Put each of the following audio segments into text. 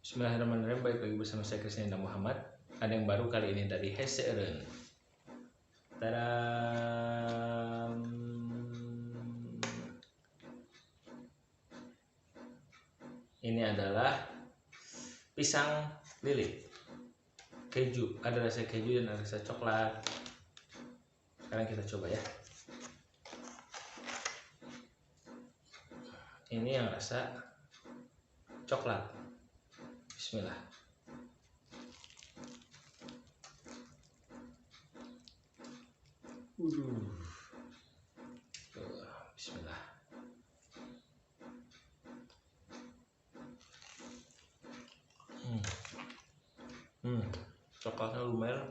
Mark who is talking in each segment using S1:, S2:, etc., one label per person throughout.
S1: Bismillahirrahmanirrahim. Baik lagi bersama saya Krisnanda Muhammad. Ada yang baru kali ini dari Heseren. Tadam. Ini adalah pisang lilit keju. Ada rasa keju dan ada rasa coklat. Sekarang kita coba ya. Ini yang rasa coklat. Bismillah. Bismillah. Coklatnya lumayan.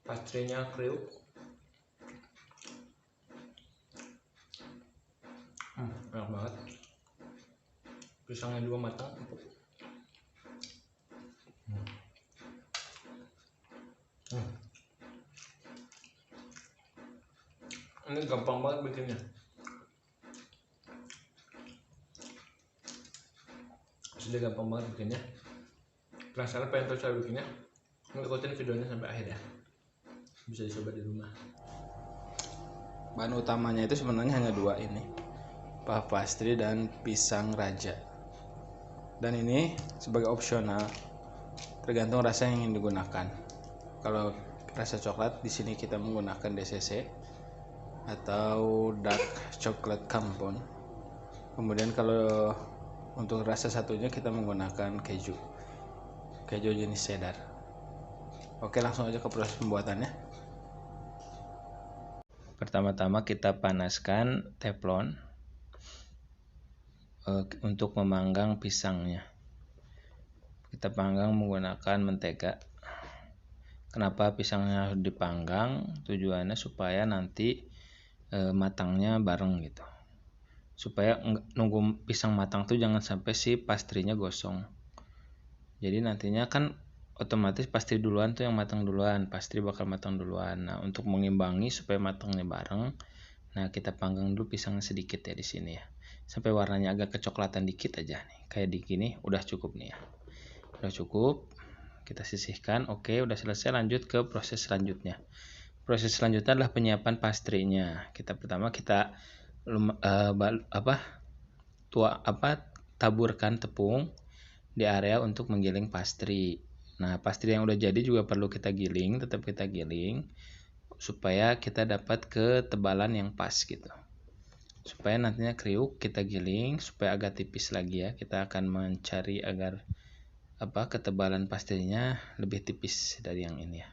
S1: Pastinya kriuk. Enak banget. Pisangnya juga matang. Ini gampang banget bikinnya. Sudah gampang banget bikinnya. Penasaran pengen tahu cara bikinnya? Ikutin videonya sampai akhir ya. Bisa dicoba di rumah.
S2: Bahan utamanya itu sebenarnya hanya dua ini, puff pastry dan pisang raja. Dan ini sebagai opsional, tergantung rasa yang ingin digunakan. Kalau rasa coklat di sini kita menggunakan DCC atau dark chocolate compound. Kemudian kalau untuk rasa satunya kita menggunakan keju jenis cheddar. Oke, langsung aja ke proses pembuatannya.
S1: Pertama-tama kita panaskan teflon untuk memanggang pisangnya. Kita panggang menggunakan mentega. Kenapa pisangnya harus dipanggang? Tujuannya supaya nanti matangnya bareng gitu. Supaya nunggu pisang matang tuh jangan sampai si pastrinya gosong. Jadi nantinya kan otomatis pastry duluan tuh yang matang duluan, pastry bakal matang duluan. Nah, untuk mengimbangi supaya matangnya bareng, nah kita panggang dulu pisangnya sedikit ya di sini ya. Sampai warnanya agak kecoklatan dikit aja nih. Kayak di gini udah cukup nih ya. Udah cukup. Kita sisihkan. Oke, udah selesai, lanjut ke proses selanjutnya. Proses selanjutnya adalah penyiapan pastrinya. Pertama kita taburkan tepung di area untuk menggiling pastry. Nah, pastry yang udah jadi juga perlu kita giling, tetap kita giling supaya kita dapat ketebalan yang pas gitu. Supaya nantinya kriuk, kita giling supaya agak tipis lagi ya. Kita akan mencari agar ketebalan pastrinya lebih tipis dari yang ini ya.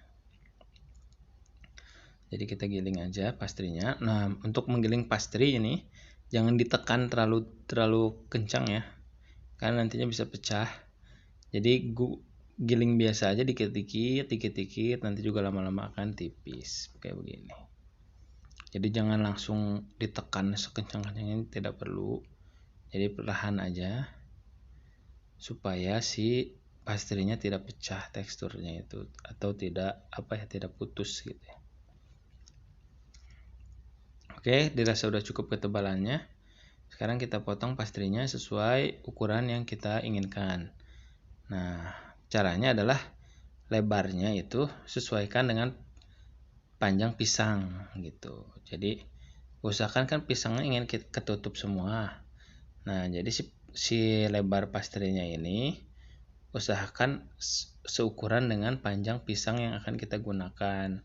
S1: Jadi kita giling aja pastrinya. Nah, untuk menggiling pastry ini jangan ditekan terlalu kencang ya. Karena nantinya bisa pecah. Jadi giling biasa aja dikit-dikit, nanti juga lama-lama akan tipis kayak begini. Jadi jangan langsung ditekan sekencang-kencangnya, tidak perlu. Jadi perlahan aja supaya si pastrinya tidak pecah teksturnya itu atau tidak putus gitu ya. Oke, dirasa udah cukup ketebalannya. Sekarang kita potong pastrinya sesuai ukuran yang kita inginkan. Nah, caranya adalah lebarnya itu sesuaikan dengan panjang pisang gitu. Jadi usahakan kan pisangnya ingin ketutup semua. Nah, jadi si lebar pastrinya ini usahakan seukuran dengan panjang pisang yang akan kita gunakan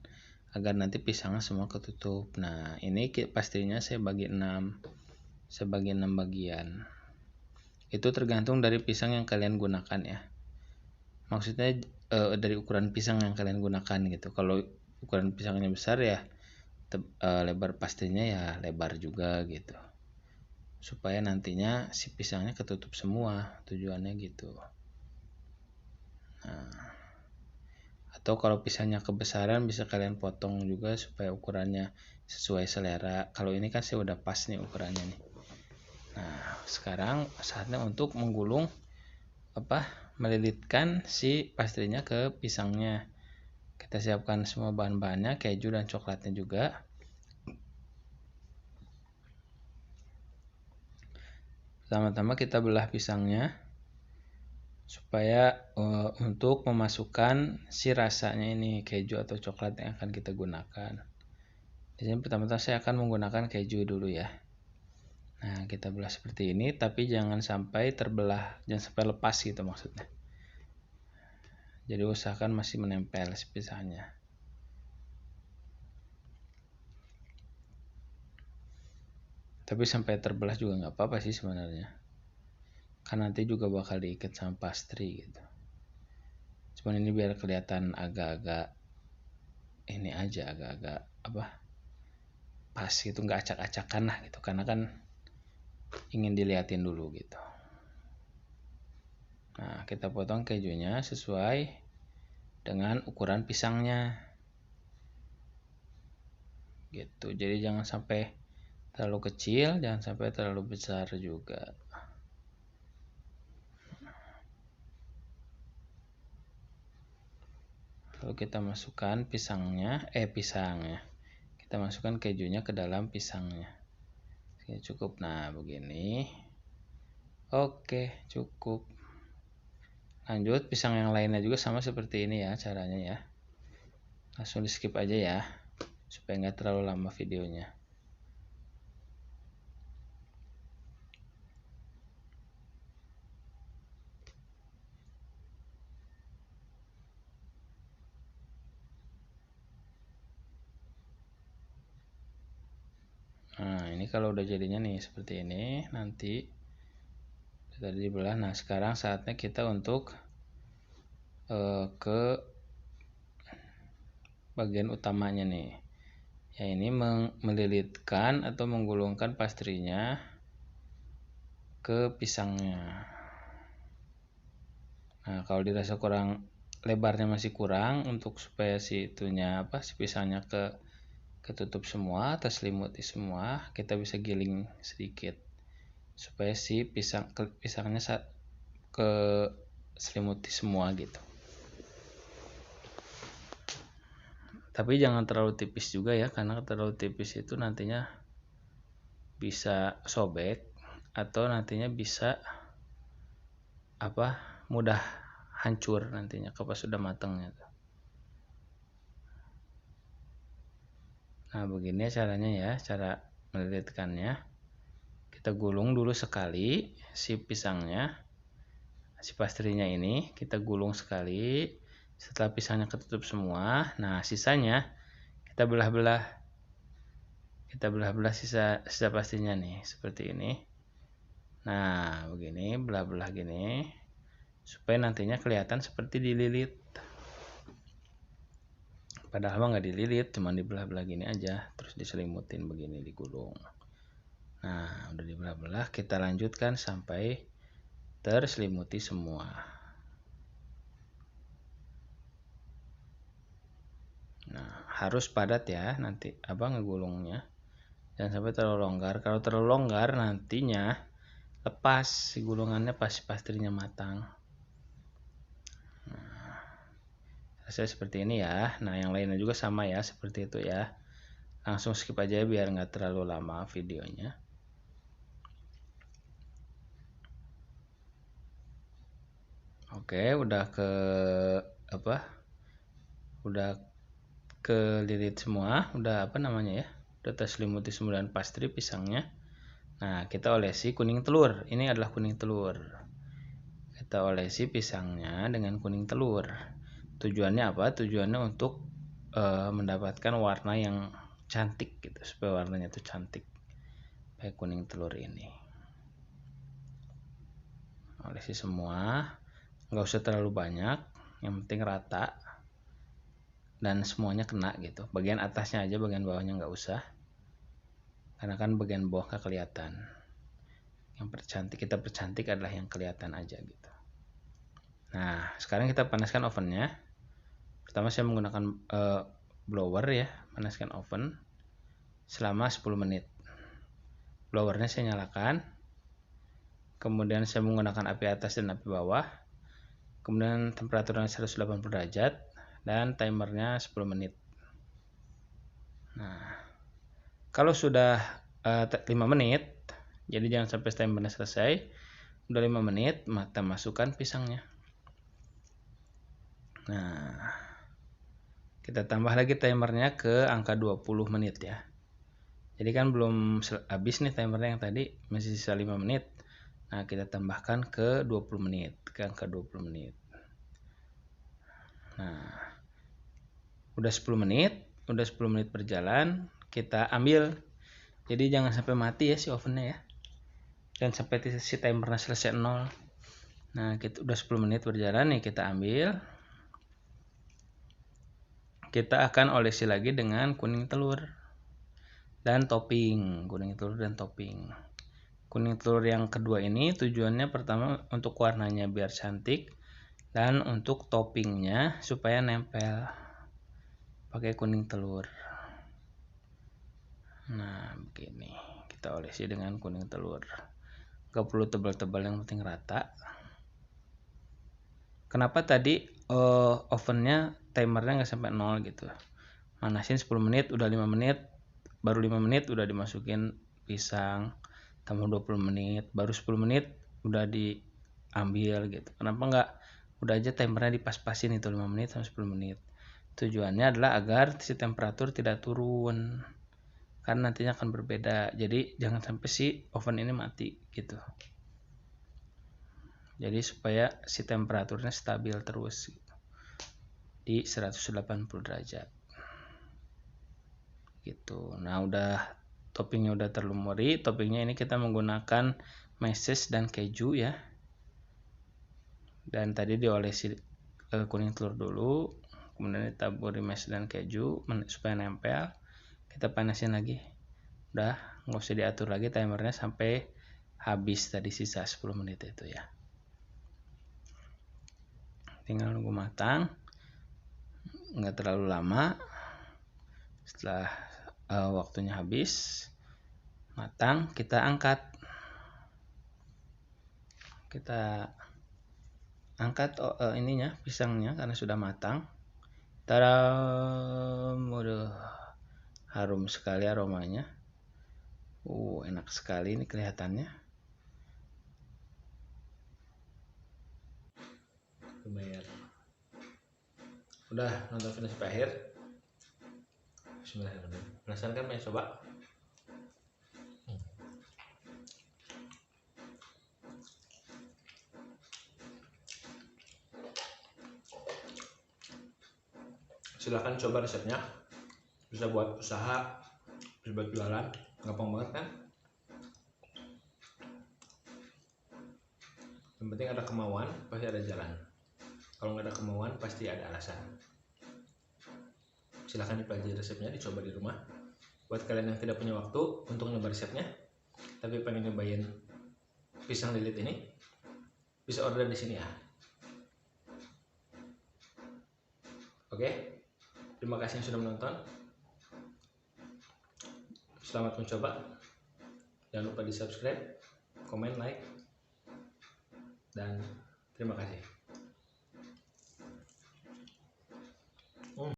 S1: agar nanti pisangnya semua ketutup. Nah, ini pastrinya saya bagi 6 bagian. Itu tergantung dari pisang yang kalian gunakan ya. Maksudnya dari ukuran pisang yang kalian gunakan gitu. Kalau ukuran pisangnya besar ya lebar pastinya ya lebar juga gitu. Supaya nantinya si pisangnya ketutup semua, tujuannya gitu. Nah, atau kalau pisangnya kebesaran bisa kalian potong juga supaya ukurannya sesuai selera. Kalau ini kan saya udah pas nih ukurannya nih. Nah, sekarang saatnya untuk menggulung melilitkan si pastrinya ke pisangnya. Kita siapkan semua bahan-bahannya, keju dan coklatnya juga. Pertama-tama kita belah pisangnya supaya untuk memasukkan si rasanya ini keju atau coklat yang akan kita gunakan. Di sini pertama-tama saya akan menggunakan keju dulu ya. Nah, kita belah seperti ini, tapi jangan sampai terbelah, jangan sampai lepas gitu maksudnya. Jadi usahakan masih menempel si pisangnya. Tapi sampai terbelah juga nggak apa-apa sih sebenarnya. Kan nanti juga bakal diikat sama pastry gitu. Cuman ini biar kelihatan agak-agak ini aja, agak-agak pas gitu, nggak acak-acakan lah gitu. Karena kan ingin diliatin dulu gitu. Nah, kita potong kejunya sesuai dengan ukuran pisangnya. Gitu. Jadi jangan sampai terlalu kecil, jangan sampai terlalu besar juga. Lalu kita masukkan pisangnya. Kita masukkan kejunya ke dalam pisangnya. Ini cukup. Nah, begini. Oke, cukup. Lanjut, pisang yang lainnya juga sama seperti ini ya caranya ya. Langsung di skip aja ya, supaya nggak terlalu lama videonya. Nah, ini kalau udah jadinya nih seperti ini, nanti tadi dibelah. Nah, sekarang saatnya kita untuk ke bagian utamanya nih. Ya, ini melilitkan atau menggulungkan pastrinya ke pisangnya. Nah, kalau dirasa kurang, lebarnya masih kurang, untuk supaya si pisangnya ketutup semua, terselimuti semua, kita bisa giling sedikit supaya si pisangnya ke selimuti semua gitu. Tapi jangan terlalu tipis juga ya, karena terlalu tipis itu nantinya bisa sobek atau nantinya bisa mudah hancur nantinya kalau sudah matangnya. Nah, begini caranya ya, cara melilitkannya. Kita gulung dulu sekali si pisangnya, si pastrinya ini kita gulung sekali. Setelah pisangnya ketutup semua, nah sisanya kita belah-belah sisa pastinya nih seperti ini. Nah, begini belah-belah gini supaya nantinya kelihatan seperti dililit. Padahal mah nggak dililit, cuma dibelah-belah gini aja, terus diselimutin begini, digulung. Nah, udah dibelah-belah, kita lanjutkan sampai terselimuti semua. Nah, harus padat ya nanti ngegulungnya. Jangan sampai terlalu longgar. Kalau terlalu longgar nantinya lepas si gulungannya pas pastrinya matang. Nah, selesai seperti ini ya. Nah, yang lainnya juga sama ya, seperti itu ya. Langsung skip aja biar nggak terlalu lama videonya. Oke, udah kelilit semua, udah udah terselimuti semua dengan pastry pisangnya. Nah, kita olesi kuning telur. Ini adalah kuning telur. Kita olesi pisangnya dengan kuning telur. Tujuannya apa? Tujuannya untuk mendapatkan warna yang cantik gitu, supaya warnanya tuh cantik kayak kuning telur ini. Olesi semua, nggak usah terlalu banyak, yang penting rata dan semuanya kena gitu. Bagian atasnya aja, bagian bawahnya nggak usah, karena kan bagian bawah nggak kelihatan. Yang kita percantik adalah yang kelihatan aja gitu. Nah, sekarang kita panaskan ovennya. Pertama saya menggunakan blower ya, panaskan oven selama 10 menit. Blowernya saya nyalakan, kemudian saya menggunakan api atas dan api bawah, kemudian temperaturnya 180 derajat, dan timernya 10 menit. Nah, kalau sudah 5 menit, Jadi jangan sampai timernya selesai. Udah 5 menit, kita masukkan pisangnya. Nah, kita tambah lagi timernya ke angka 20 menit ya. Jadi kan belum habis nih timernya yang tadi, masih sisa 5 menit. Nah, kita tambahkan ke 20 menit, ke angka 20 menit. Nah, udah 10 menit berjalan, kita ambil. Jadi jangan sampai mati ya si ovennya ya. Dan sampai si timernya selesai 0. Nah, kita udah 10 menit berjalan nih, kita ambil. Kita akan olesi lagi dengan kuning telur dan topping. Kuning telur dan topping. Kuning telur yang kedua ini tujuannya pertama untuk warnanya biar cantik dan untuk toppingnya supaya nempel. Pakai kuning telur. Nah, begini. Kita olesi dengan kuning telur. Gak perlu tebal-tebal, yang penting rata. Kenapa tadi ovennya timernya nggak sampai 0 gitu? Manasin 10 menit, udah 5 menit, baru 5 menit udah dimasukin pisang, tambah 20 menit, baru 10 menit udah diambil gitu. Kenapa nggak udah aja timernya dipas-pasin itu 5 menit sampai 10 menit? Tujuannya adalah agar si temperatur tidak turun, karena nantinya akan berbeda. Jadi jangan sampai si oven ini mati gitu. Jadi supaya si temperaturnya stabil terus gitu, di 180 derajat gitu. Nah, udah toppingnya udah terlumuri. Toppingnya ini kita menggunakan meses dan keju ya. Dan tadi diolesi kuning telur dulu, kemudian ditaburi meses dan keju supaya nempel. Kita panasin lagi. Udah, nggak usah diatur lagi timernya sampai habis tadi sisa 10 menit itu ya. Tinggal nunggu matang, nggak terlalu lama. Setelah waktunya habis matang, kita angkat. Kita angkat ininya, pisangnya karena sudah matang. Tadam, udah harum sekali aromanya. Enak sekali ini kelihatannya. Lumayan. Udah nonton video sampai akhir. Bismillahirrahmanirrahim. Penasaran kan, pengen coba? Silahkan coba resepnya. Bisa buat usaha, bisa buat jualan, gampang banget kan? Yang penting ada kemauan, pasti ada jalan. Kalau nggak ada kemauan, pasti ada alasan. Silahkan dipelajari resepnya, dicoba di rumah. Buat kalian yang tidak punya waktu untuk nyoba resepnya, tapi pengen nyobain pisang lilit ini, bisa order di sini ya. Oke, terima kasih yang sudah menonton. Selamat mencoba. Jangan lupa di subscribe, komen, like, dan terima kasih.